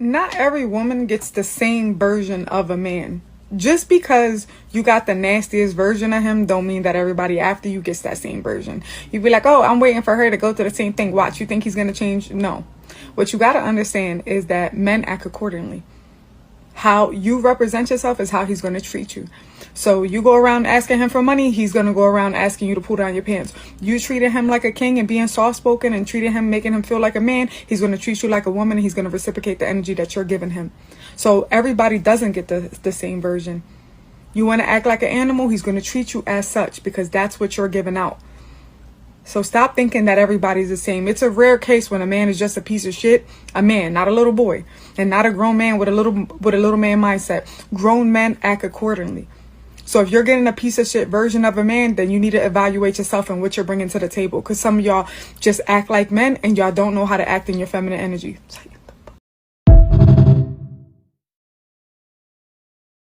Not every woman gets the same version of a man. Just because you got the nastiest version of him don't mean that everybody after you gets that same version. You be like, oh, I'm waiting for her to go through the same thing. Watch, you think he's going to change? No. What you got to understand is that men act accordingly. How you represent yourself is how he's going to treat you. So you go around asking him for money, he's going to go around asking you to pull down your pants. You treated him like a king and being soft-spoken and treated him, making him feel like a man, he's going to treat you like a woman, and he's going to reciprocate the energy that you're giving him. So everybody doesn't get the same version. You want to act like an animal, he's going to treat you as such because that's what you're giving out. So stop thinking that everybody's the same. It's a rare case when a man is just a piece of shit. A man, not a little boy, and not a grown man with a little man mindset. Grown men act accordingly. So if you're getting a piece of shit version of a man, then you need to evaluate yourself and what you're bringing to the table. Because some of y'all just act like men and y'all don't know how to act in your feminine energy.